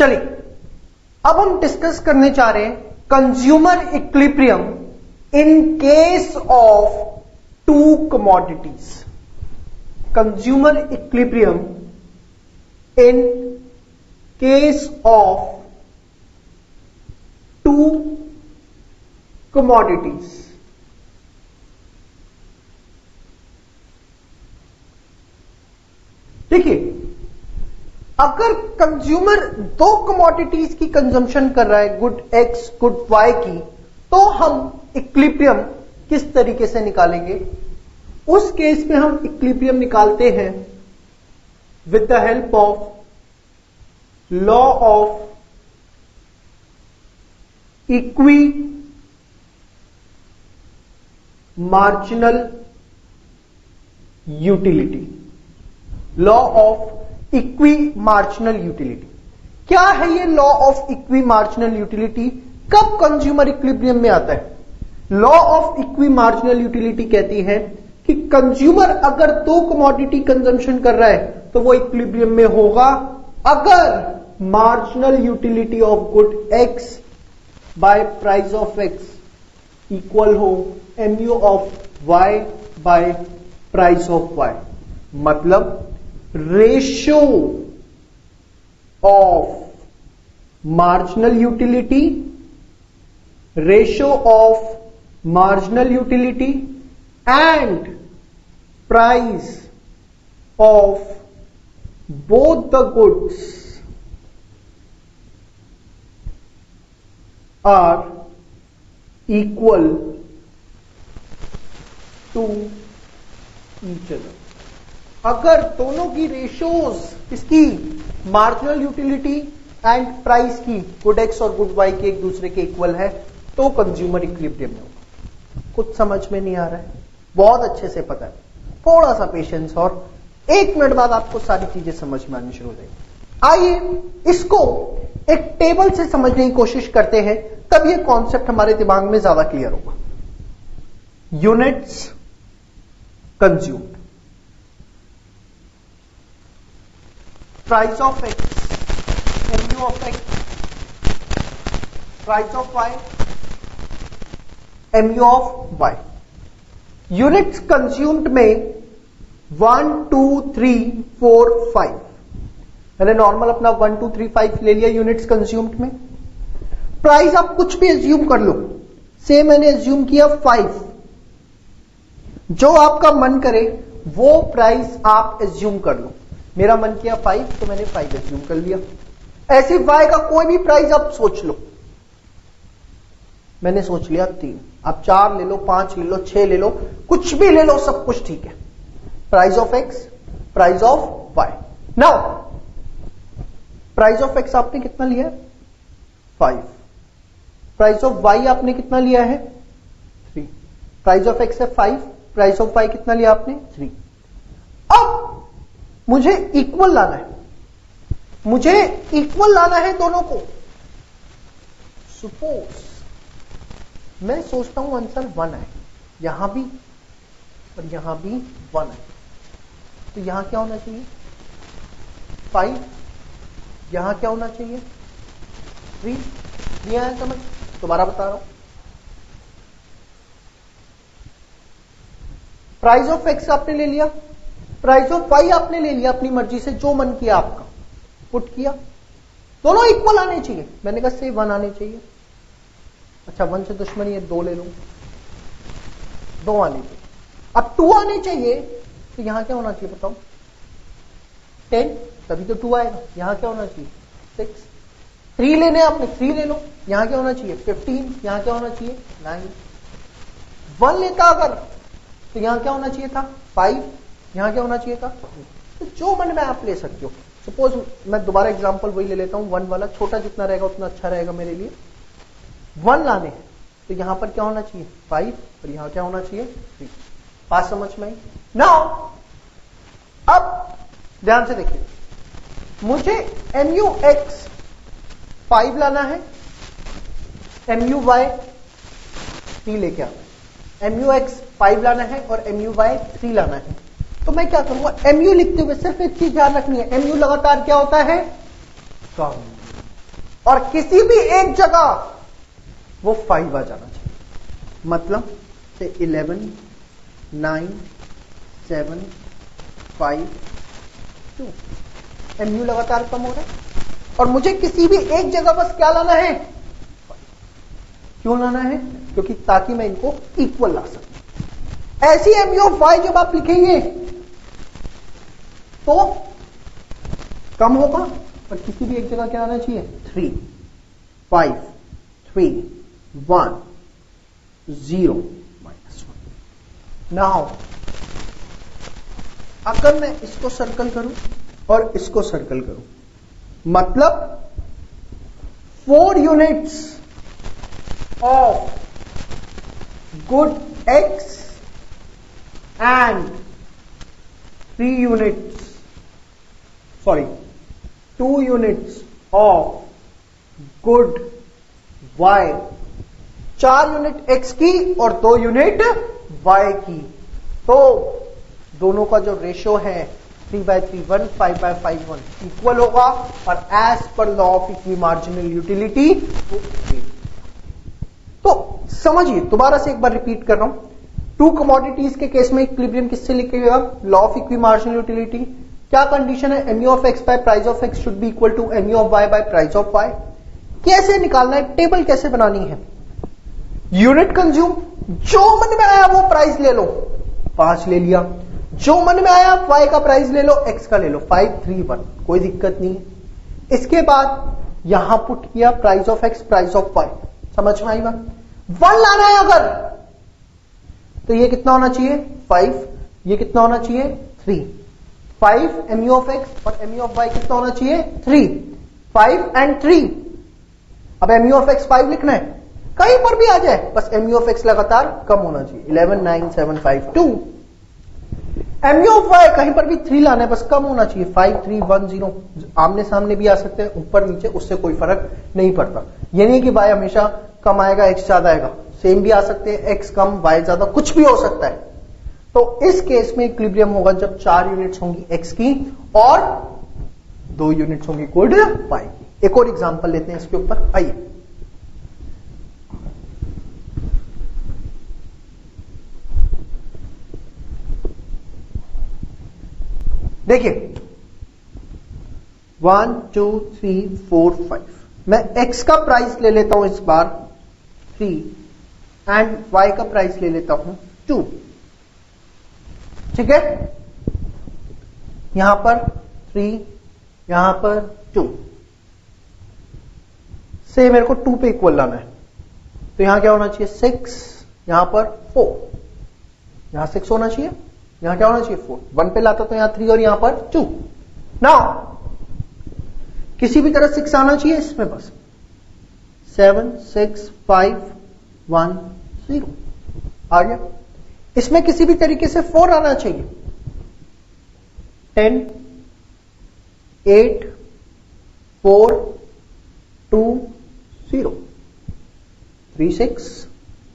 चलिए अब हम डिस्कस करने जा रहे हैं consumer equilibrium in case of to commodities. Consumer equilibrium in case of to commodities. देखिए, अगर कंज्यूमर दो कमोडिटीज की कंजम्पशन कर रहा है, गुड एक्स गुड वाई की, तो हम इक्विलिब्रियम किस तरीके से निकालेंगे? उस केस में हम इक्विलिब्रियम निकालते हैं with the help of law of equimarginal utility. Law of equimarginal utility क्या है? ये law of equimarginal utility कब कंज्यूमर इक्विलिब्रियम में आता है? Law of equimarginal utility कहती है कि कंज्यूमर अगर दो कमोडिटी कंजम्पशन कर रहा है तो वो इक्विलिब्रियम में होगा अगर marginal utility of good X by price of X equal हो MU of Y by price of Y. मतलब ratio of marginal utility, ratio of marginal utility and price of both the goods are equal to each other. अगर दोनों की ratios इसकी marginal utility and price की, good X और good Y के एक दूसरे के इक्वल है, तो कंज्यूमर इक्विलिब्रियम में होगा। कुछ समझ में नहीं आ रहा है? बहुत अच्छे से पता है, थोड़ा सा पेशेंस और 1 मिनट बाद आपको सारी चीजें समझ में आनी शुरू हो जाएगी। आइए इसको एक टेबल से समझने की कोशिश करते हैं, तब ये कॉन्सेप्ट हमारे दिमाग में ज्यादा क्लियर होगा। Units consumed, price of X, MU of X, price of Y, MU of Y. Units consumed में 1 2 3 4 5। मैंने नॉर्मल अपना 1 2 3 5 ले लिया यूनिट्स कंज्यूम्ड में। प्राइस आप कुछ भी एज्यूम कर लो, से मैंने एज्यूम किया 5। जो आपका मन करे वो प्राइस आप एज्यूम कर लो। मेरा मन किया 5 तो मैंने 5 एज्यूम कर लिया। ऐसी वाई का कोई भी प्राइस आप सोच लो। मैंने सोच लिया 3, आप 4 ले लो, 5 ले लो, 6 ले लो, कुछ भी ले लो, सब कुछ ठीक है। Price of X, price of Y. Now price of X आपने कितना लिया है? 5। प्राइस ऑफ वाई आपने कितना लिया है? 3। प्राइस ऑफ एक्स है 5, प्राइस ऑफ वाई कितना लिया आपने? 3। अब मुझे इक्वल लाना है, मुझे इक्वल लाना है दोनों को। सपोज मैं सोचता हूं आंसर 1 है, यहां भी और यहां भी 1 है, तो यहां क्या होना चाहिए? 5। यहां क्या होना चाहिए? 3। नहीं आया समझ? दोबारा बता रहा हूं। प्राइस ऑफ एक्स आपने ले लिया, प्राइस ऑफ वाई आपने ले लिया, अपनी मर्जी से जो मन किया आपका पुट किया। दोनों इक्वल आने चाहिए। मैंने कहा से 1 आने चाहिए। अच्छा 1 से दुश्मनी है, 2 ले लो, 2 आने चाहिए। अब 2 आने चाहिए तो यहां क्या होना चाहिए बताओ? 10, तभी तो 2 आएगा। यहां क्या होना चाहिए? 6। 3 लेने आपने, 3 ले लो, यहां क्या होना चाहिए? 15। यहां क्या होना चाहिए? 9। 1 लेता अगर तो यहां क्या होना चाहिए था? 5। यहां क्या होना चाहिए था? तो जो मन में आप ले सकते हो। सपोज मैं दोबारा एग्जांपल वही ले लेता हूं, 1 वाला। छोटा जितना रहेगा उतना अच्छा रहेगा मेरे लिए। 1 लाने हैं तो यहां पर क्या होना चाहिए? 5 और यहां क्या होना चाहिए? 3। बात समझ में आई? नाउ अब ध्यान से देखिए, मुझे MU x 5 लाना है, MU y 3 लेके आना है। MU x 5 लाना है और MU y 3 लाना है। तो मैं क्या करूंगा? MU लिखते हुए सिर्फ एक चीज ध्यान रखनी है, MU लगातार क्या होता है? कम। और किसी भी एक जगह वो 5 आ जाना चाहिए। मतलब से 11, 9, 7, 5, 2। MU लगातार कम हो रहा है और मुझे किसी भी एक जगह बस क्या लाना है, क्यों लाना है, क्योंकि ताकि मैं इनको इक्वल ला सकूं। ऐसी MU ऑफ Y जब आप लिखेंगे तो कम होगा और किसी भी एक जगह क्या आना चाहिए, 3, 5, 3, 1, 0, -1। नाउ अगर मैं इसको सर्कल करूं और इसको सर्कल करूं, मतलब 4 units of good X and 2 units of good Y, 4 unit X की और 2 यूनिट Y की, तो दोनों का जो रेशियो है 3/3 1, 5/5 1 इक्वल होगा और as per law of equimarginal utility. तो समझिए, दोबारा से एक बार रिपीट कर रहा हूं, 2 कमोडिटीज के केस में इक्विलिब्रियम किससे लिखेगा, law of equimarginal utility. क्या कंडीशन है, MU of X by price of X should be equal to MU of Y by price of Y। कैसे निकालना है, टेबल कैसे बनानी है, यूनिट कंज्यूम, जो मन में आया वो प्राइस ले लो, 5 ले लिया, जो मन में आया Y का प्राइस ले लो, X का ले लो, 5, 3, 1, कोई दिक्कत नहीं है। इसके बाद यहां पुट किया price of X price of Y, समझ में आई बात। 1 लाना है अगर, तो ये कितना होना चाहिए, 5, ये कितना होना चाहिए, 3, 5 MU ऑफ X और MU ऑफ Y कितना होना चाहिए, 3, 5 एंड 3। अब MU ऑफ X 5 लिखना है, कहीं पर भी आ जाए, बस MU ऑफ X लगातार कम होना चाहिए, 11, 9, 7, 5, 2। MU ऑफ Y कहीं पर भी 3 लाना है, बस कम होना चाहिए, 5, 3, 1, 0। आमने सामने भी आ सकते हैं, ऊपर नीचे, उससे कोई फर्क नहीं पड़ता। ये नहीं कि Y हमेशा कम आएगा X ज्यादा आएगा, सेम भी आ सकते हैं, X कम Y ज्यादा, कुछ भी हो सकता है। तो इस केस में इक्विलिब्रियम होगा जब 4 यूनिट्स होंगी X की और 2 यूनिट्स होंगी गुड Y की। एक और एग्जांपल लेते हैं इसके ऊपर, आइए। देखिए 1, 2, 3, 4, 5, मैं X का प्राइस ले लेता हूं इस बार 3 एंड Y का प्राइस ले लेता हूं 2, ठीक है। यहां पर 3, यहां पर 2, से मेरे को 2 पे इक्वल लाना है, तो यहां क्या होना चाहिए, 6, यहां पर 4, यहां 6 होना चाहिए, यहां क्या होना चाहिए, 4, 1 पे लाता तो यहां 3 और यहां पर 2। नाउ किसी भी तरह 6 आना चाहिए इसमें, बस 7, 6, 5, 1, 0 आ गया। इसमें किसी भी तरीके से 4 आना चाहिए, 10, 8, 4, 2, 0, 3, 6,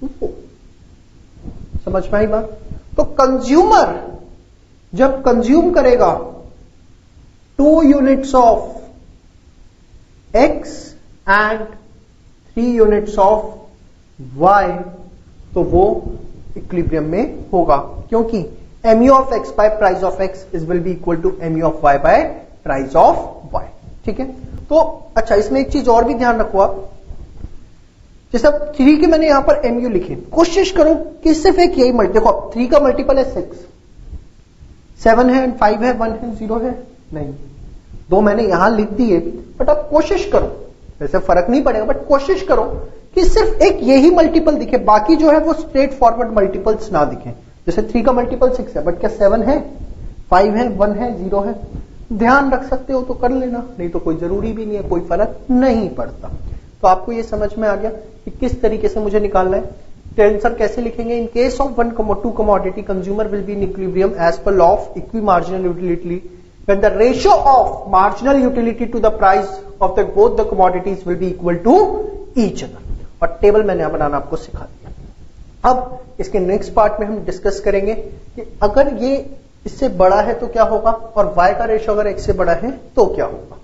2, 4। समझ में आई बात। तो कंज्यूमर जब कंज्यूम करेगा 2 units of X and 3 units of Y, तो वो इक्विलिब्रियम में होगा, क्योंकि MU of X by price of X is will be equal to MU of Y by price of Y, ठीक है। तो अच्छा, इसमें एक चीज और भी ध्यान रखो आप, जैसे 3 के मैंने यहां पर MU लिखे, कोशिश करो कि सिर्फ एक यही मल्टी, देखो 3 का मल्टीपल है 6, 7 है, 5 है, 1 है, 0 है, नहीं, 2 मैंने यहां लिख दिए, बट आप कोशिश करो, वैसे फर्क नहीं पड़ेगा, बट कोशिश करो कि सिर्फ एक यही मल्टीपल दिखे, बाकी जो है वो स्ट्रेट फॉरवर्ड मल्टीपल्स ना दिखे। जैसे 3 का मल्टीपल 6 है, बट क्या 7 है, 5 है, 1 है, 0 है, ध्यान रख सकते हो तो कर लेना, नहीं तो कोई जरूरी भी नहीं है, कोई फर्क नहीं पड़ता। तो आपको ये समझ में आ गया कि किस तरीके से मुझे निकालना है। तो आंसर कैसे लिखेंगे, in case of 2 commodity consumer will be in equilibrium as per law of equimarginal utility when the ratio of marginal utility to the price of the both the commodities will be equal to each other। और table मैंने यहां बनाना आपको सिखा दिया। अब इसके next part में हम डिस्कस करेंगे कि अगर ये इससे बड़ा है तो क्या होगा, और y का रेशियो अगर x से बड़ा है तो क्या होगा।